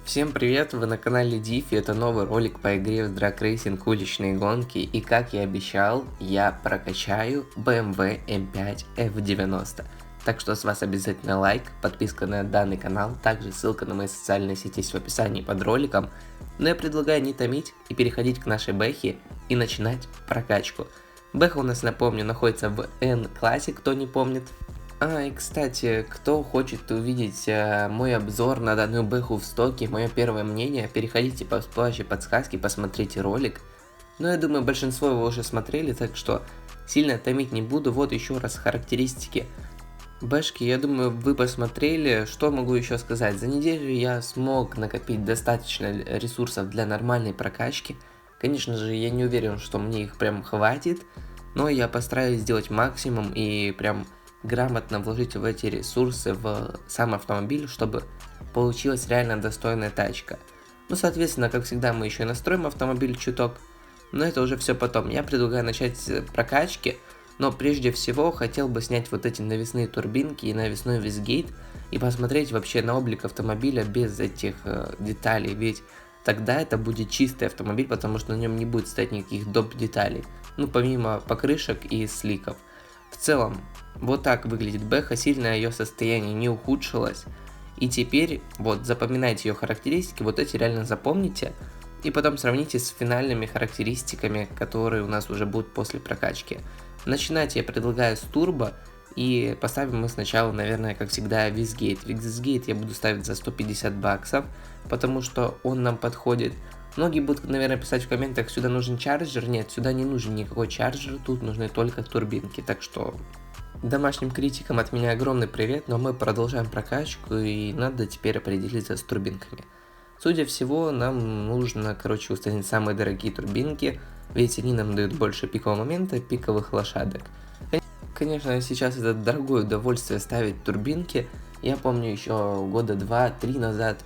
Всем привет, вы на канале Diff, и это новый ролик по игре в Drag Racing уличные гонки, и как я обещал, я прокачаю BMW M5 F90. Так что с вас обязательно лайк, подписка на данный канал, также ссылка на мои социальные сети есть в описании под роликом. Но я предлагаю не томить и переходить к нашей бэхе и начинать прокачку. Бэха у нас, напомню, находится в N классе, кто не помнит. И кстати, кто хочет увидеть мой обзор на данную бэху в стоке, мое первое мнение, переходите по всплывающей подсказке, посмотрите ролик. Но я думаю, большинство его уже смотрели, так что сильно томить не буду. Вот еще раз характеристики бэшки, я думаю, вы посмотрели. Что могу еще сказать? За неделю я смог накопить достаточно ресурсов для нормальной прокачки. Конечно же, я не уверен, что мне их прям хватит, но я постараюсь сделать максимум и прям грамотно вложить в эти ресурсы в сам автомобиль, чтобы получилась реально достойная тачка. Ну, соответственно, как всегда, мы еще и настроим автомобиль чуток, но это уже все потом. Я предлагаю начать с прокачки, но прежде всего хотел бы снять вот эти навесные турбинки и навесной визгейт и посмотреть вообще на облик автомобиля без этих деталей, ведь тогда это будет чистый автомобиль, потому что на нем не будет стоять никаких доп. Деталей, ну, помимо покрышек и сликов. В целом, вот так выглядит бэха, сильно ее состояние не ухудшилось. И теперь, вот, запоминайте ее характеристики, вот эти реально запомните. И потом сравните с финальными характеристиками, которые у нас уже будут после прокачки. Начинать я предлагаю с турбо. И поставим мы сначала, наверное, как всегда, визгейт. Визгейт я буду ставить за 150 баксов, потому что он нам подходит. Многие будут, наверное, писать в комментах, сюда нужен чарджер. Нет, сюда не нужен никакой чарджер, тут нужны только турбинки. Так что домашним критикам от меня огромный привет, но мы продолжаем прокачку и надо теперь определиться с турбинками. Судя всего, нам нужно, установить самые дорогие турбинки, ведь они нам дают больше пикового момента, пиковых лошадок. Конечно, сейчас это дорогое удовольствие ставить турбинки. Я помню еще года 2-3 назад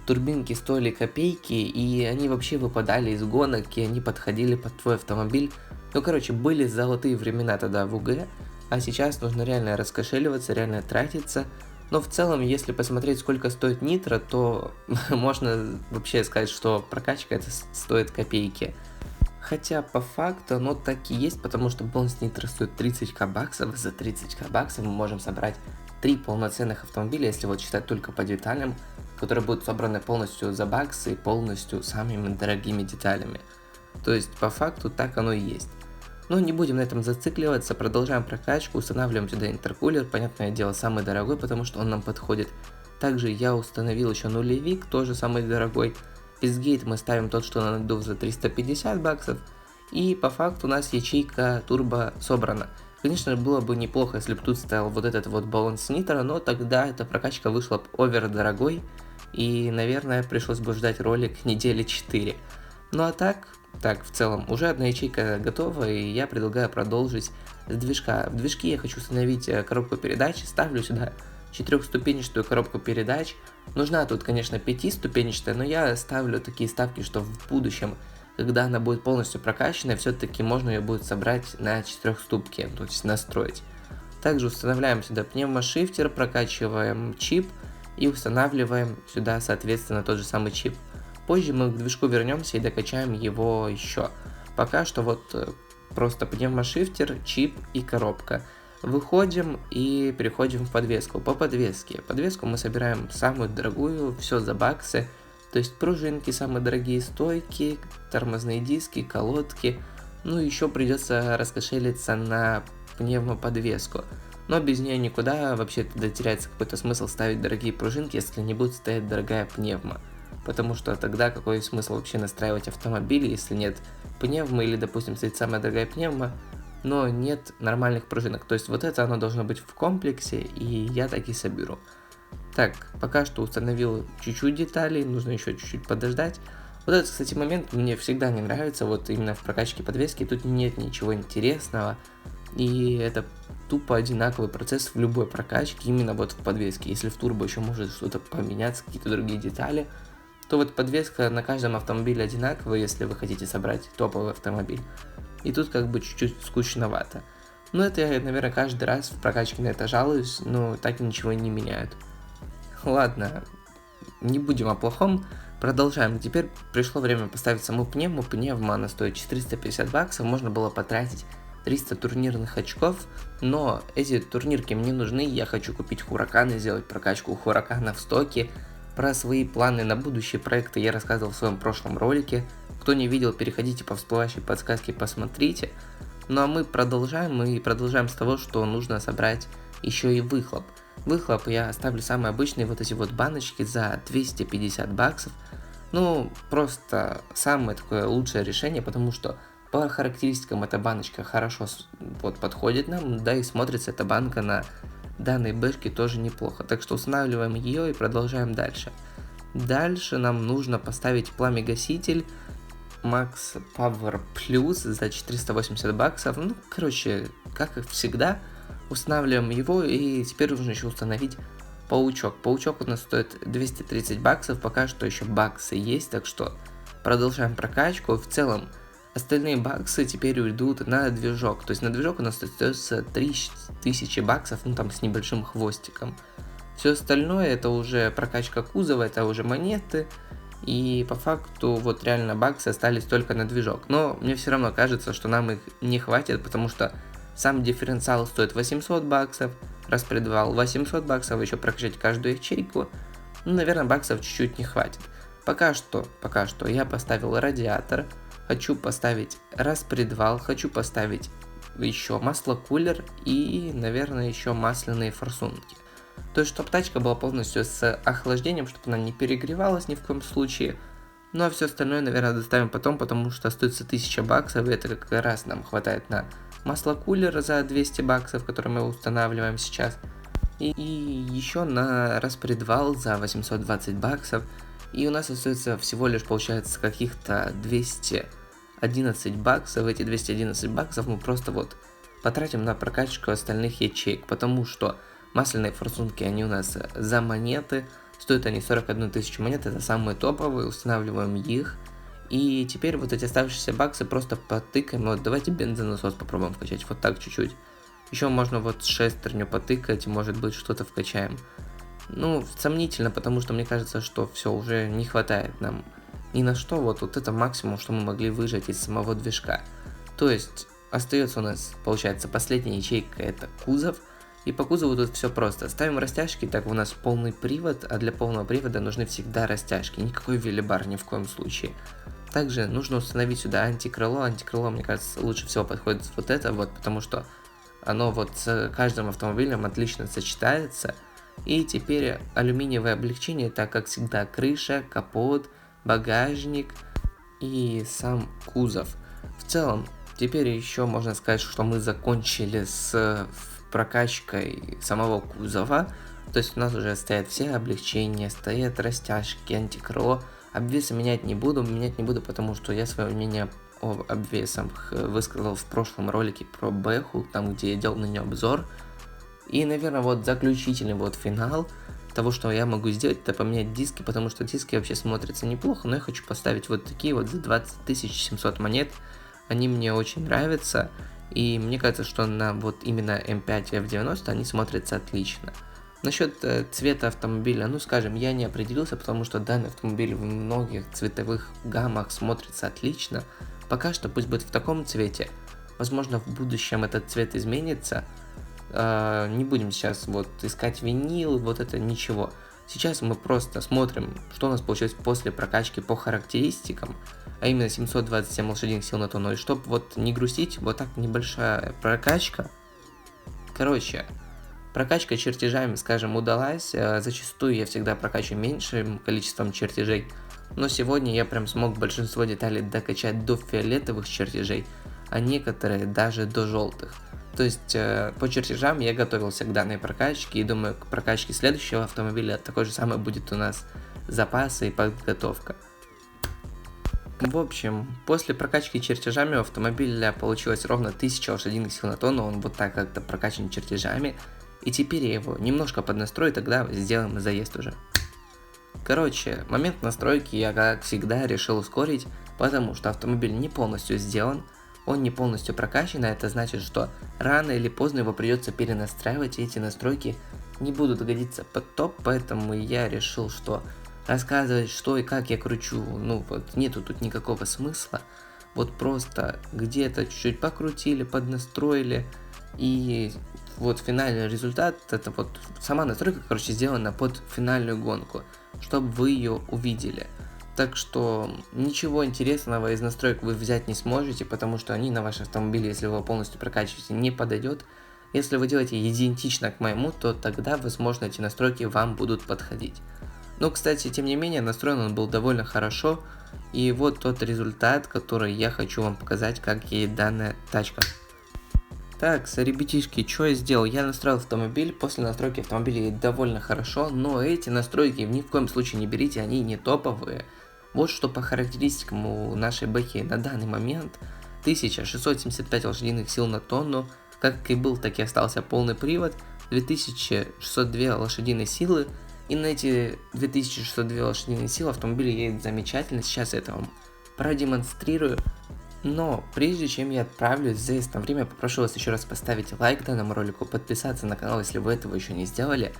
турбинки стоили копейки, и они вообще выпадали из гонок, и они подходили под твой автомобиль. Ну, были золотые времена тогда в УГ, а сейчас нужно реально раскошеливаться, реально тратиться. Но в целом, если посмотреть, сколько стоит нитро, то можно вообще сказать, что прокачка это стоит копейки. Хотя по факту оно так и есть, потому что бонус нитро стоит 30к баксов, и за 30к баксов мы можем собрать 3 полноценных автомобиля, если вот считать только по деталям, которые будут собраны полностью за баксы и полностью самыми дорогими деталями. То есть по факту так оно и есть. Но не будем на этом зацикливаться, продолжаем прокачку, устанавливаем сюда интеркулер, понятное дело, самый дорогой, потому что он нам подходит. Также я установил еще нулевик, тоже самый дорогой. Визгейт мы ставим тот, что на надув за 350 баксов. И по факту у нас ячейка турбо собрана. Конечно, было бы неплохо, если бы тут стоял вот этот вот баланс нитро, но тогда эта прокачка вышла бы овер дорогой. И, наверное, пришлось бы ждать ролик недели 4. Ну а так, в целом, уже одна ячейка готова, и я предлагаю продолжить с движка. В движке я хочу установить коробку передач, ставлю сюда 4-ступенчатую коробку передач. Нужна тут, конечно, 5-ступенчатая, но я ставлю такие ставки, что в будущем, когда она будет полностью прокачана, все-таки можно ее будет собрать на 4-ступке, то есть настроить. Также устанавливаем сюда пневмошифтер, прокачиваем чип и устанавливаем сюда, соответственно, тот же самый чип. Позже мы к движку вернемся и докачаем его еще. Пока что вот просто пневмошифтер, чип и коробка. Выходим и переходим в подвеску. По подвеске. Подвеску мы собираем самую дорогую, все за баксы. То есть пружинки, самые дорогие стойки, тормозные диски, колодки. Ну и еще придется раскошелиться на пневмоподвеску. Но без нее никуда, вообще тогда теряется какой-то смысл ставить дорогие пружинки, если не будет стоять дорогая пневма. Потому что тогда какой смысл вообще настраивать автомобиль, если нет пневмы или, допустим, стоит самая дорогая пневма, но нет нормальных пружинок. То есть вот это оно должно быть в комплексе, и я так и соберу. Так, пока что установил чуть-чуть деталей, нужно еще чуть-чуть подождать. Вот этот, кстати, момент мне всегда не нравится, вот именно в прокачке подвески, тут нет ничего интересного. И это тупо одинаковый процесс в любой прокачке, именно вот в подвеске. Если в турбо еще может что-то поменяться, какие-то другие детали, то вот подвеска на каждом автомобиле одинаковая, если вы хотите собрать топовый автомобиль. И тут чуть-чуть скучновато. Но это я, наверное, каждый раз в прокачке на это жалуюсь, но так ничего не меняют. Ладно, не будем о плохом, продолжаем. Теперь пришло время поставить саму пневму. Пневма, она стоит 450 баксов, можно было потратить 300 турнирных очков, но эти турнирки мне нужны, я хочу купить Хуракан и сделать прокачку Хуракана в стоке. Про свои планы на будущие проекты я рассказывал в своем прошлом ролике. Кто не видел, переходите по всплывающей подсказке, посмотрите. Ну а мы продолжаем с того, что нужно собрать еще и выхлоп. Выхлоп я оставлю самые обычные вот эти вот баночки за 250 баксов. Ну, просто самое такое лучшее решение, потому что по характеристикам эта баночка хорошо вот подходит нам, да и смотрится эта банка на данной бэшке тоже неплохо. Так что устанавливаем ее и продолжаем дальше. Дальше нам нужно поставить пламя-гаситель Max Power Plus за 480 баксов. Ну, короче, как и всегда, устанавливаем его, и теперь нужно еще установить паучок. Паучок у нас стоит 230 баксов, пока что еще баксы есть, так что продолжаем прокачку. В целом, остальные баксы теперь уйдут на движок, то есть на движок у нас остается 3000 баксов, ну там с небольшим хвостиком. Все остальное это уже прокачка кузова, это уже монеты. И по факту вот реально баксы остались только на движок. Но мне все равно кажется, что нам их не хватит, потому что сам дифференциал стоит 800 баксов, распредвал 800 баксов, еще прокачать каждую ячейку. Ну, наверное, баксов чуть-чуть не хватит. Пока что я поставил радиатор, хочу поставить распредвал, хочу поставить еще маслокулер и, наверное, еще масляные форсунки. То есть, чтобы тачка была полностью с охлаждением, чтобы она не перегревалась ни в коем случае. Ну а все остальное, наверное, доставим потом, потому что остается 1000 баксов, и это как раз нам хватает на маслокулер за 200 баксов, который мы устанавливаем сейчас. И еще на распредвал за 820 баксов. И у нас остается всего лишь, получается, каких-то 211 баксов. Эти 211 баксов мы просто вот потратим на прокачку остальных ячеек, потому что масляные форсунки, они у нас за монеты, стоят они 41 тысячу монет, это самые топовые, устанавливаем их. И теперь вот эти оставшиеся баксы просто потыкаем, вот давайте бензонасос попробуем вкачать, вот так чуть-чуть. Еще можно вот шестерню потыкать, может быть что-то вкачаем. Ну, сомнительно, потому что мне кажется, что все, уже не хватает нам ни на что, вот это максимум, что мы могли выжать из самого движка. То есть, остается у нас, получается, последняя ячейка, это кузов. И по кузову тут все просто. Ставим растяжки, так у нас полный привод, а для полного привода нужны всегда растяжки. Никакой велибар ни в коем случае. Также нужно установить сюда антикрыло. Антикрыло, мне кажется, лучше всего подходит вот это вот, потому что оно вот с каждым автомобилем отлично сочетается. И теперь алюминиевое облегчение, так как всегда крыша, капот, багажник и сам кузов. В целом, теперь еще можно сказать, что мы закончили с прокачкой самого кузова. То есть у нас уже стоят все облегчения, стоят растяжки, антикрыло. Обвесы менять не буду, потому что я свое мнение о обвесах высказал в прошлом ролике про Бэху, там где я делал на нее обзор. И, наверное, вот заключительный вот финал того, что я могу сделать, это поменять диски, потому что диски вообще смотрятся неплохо, но я хочу поставить вот такие вот за 20 700 монет. Они мне очень нравятся, и мне кажется, что на вот именно М5 F90 они смотрятся отлично. Насчет цвета автомобиля, ну скажем, я не определился, потому что данный автомобиль в многих цветовых гаммах смотрится отлично. Пока что пусть будет в таком цвете. Возможно, в будущем этот цвет изменится. Не будем сейчас вот искать винил, вот это ничего. Сейчас мы просто смотрим, что у нас получилось после прокачки по характеристикам, а именно 727 лошадиных сил на тонну. И чтобы вот не грустить, вот так небольшая прокачка. Короче, прокачка чертежами, скажем, удалась. Зачастую я всегда прокачиваю меньшим количеством чертежей. Но сегодня я прям смог большинство деталей докачать до фиолетовых чертежей, а некоторые даже до желтых. То есть по чертежам я готовился к данной прокачке и думаю, к прокачке следующего автомобиля такой же самый будет у нас запас и подготовка. В общем, после прокачки чертежами у автомобиля получилось ровно 1000 лошадиных сил на тонну, он вот так как-то прокачан чертежами. И теперь я его немножко поднастрою, тогда сделаем заезд уже. Короче, момент настройки я, как всегда, решил ускорить, потому что автомобиль не полностью сделан, он не полностью прокачан, а это значит, что рано или поздно его придется перенастраивать, и эти настройки не будут годиться под топ, поэтому я решил, что рассказывать, что и как я кручу, ну вот нету тут никакого смысла. Вот просто где-то чуть-чуть покрутили, поднастроили, и вот финальный результат, это вот сама настройка, короче, сделана под финальную гонку, чтобы вы ее увидели. Так что ничего интересного из настроек вы взять не сможете, потому что они на ваш автомобиль, если вы его полностью прокачиваете, не подойдет. Если вы делаете идентично к моему, то тогда, возможно, эти настройки вам будут подходить. Но, кстати, тем не менее, настроен он был довольно хорошо. И вот тот результат, который я хочу вам показать, как едет данная тачка. Так, ребятишки, что я сделал? Я настроил автомобиль, после настройки автомобиля едет довольно хорошо, но эти настройки ни в коем случае не берите, они не топовые. Вот что по характеристикам у нашей бэхи на данный момент: 1675 лошадиных сил на тонну, как и был, так и остался полный привод, 2602 лошадиные силы, и на эти 2602 лошадиные силы автомобиль едет замечательно, сейчас я это вам продемонстрирую. Но прежде чем я отправлюсь в заезд на время, попрошу вас еще раз поставить лайк данному ролику, подписаться на канал, если вы этого еще не сделали.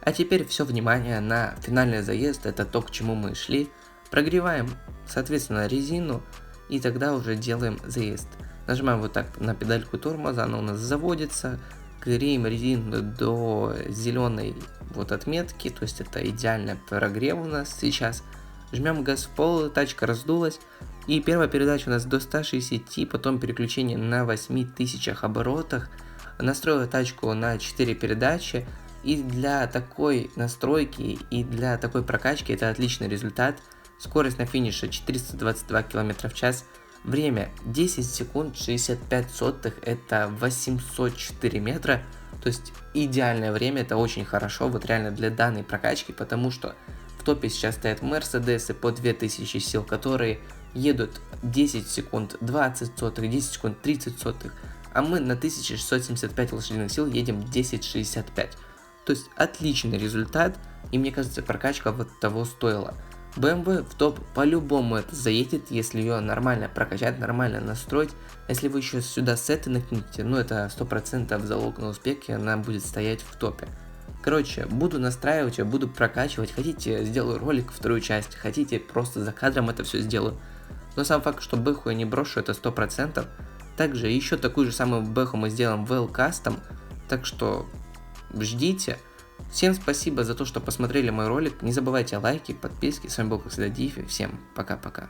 А теперь все внимание на финальный заезд, это то, к чему мы шли. Прогреваем, соответственно, резину, и тогда уже делаем заезд. Нажимаем вот так на педальку тормоза, она у нас заводится, греем резину до зеленой вот отметки, то есть это идеальный прогрев у нас сейчас. Жмем газ в пол, тачка раздулась, и первая передача у нас до 160, потом переключение на 8000 оборотах. Настроила тачку на 4 передачи, и для такой настройки и для такой прокачки это отличный результат. Скорость на финише 422 км в час. Время 10 секунд 65 сотых, это 804 метра. То есть идеальное время, это очень хорошо, вот реально для данной прокачки, потому что в топе сейчас стоят Мерседесы по 2000 сил, которые едут 10 секунд 20 сотых, 10 секунд 30 сотых, а мы на 1675 лошадиных сил едем 1065. То есть отличный результат, и мне кажется, прокачка вот того стоила. BMW в топ по-любому это заедет, если ее нормально прокачать, нормально настроить. Если вы еще сюда сеты накинете, ну это 100% залог на успех, и она будет стоять в топе. Короче, буду настраивать, буду прокачивать. Хотите, сделаю ролик, вторую часть, хотите, просто за кадром это все сделаю. Но сам факт, что бэху я не брошу, это 100%. Также еще такую же самую бэху мы сделаем в L-Custom, так что ждите. Всем спасибо за то, что посмотрели мой ролик. Не забывайте лайки, подписки. С вами был, как всегда, Дифи. Всем пока-пока.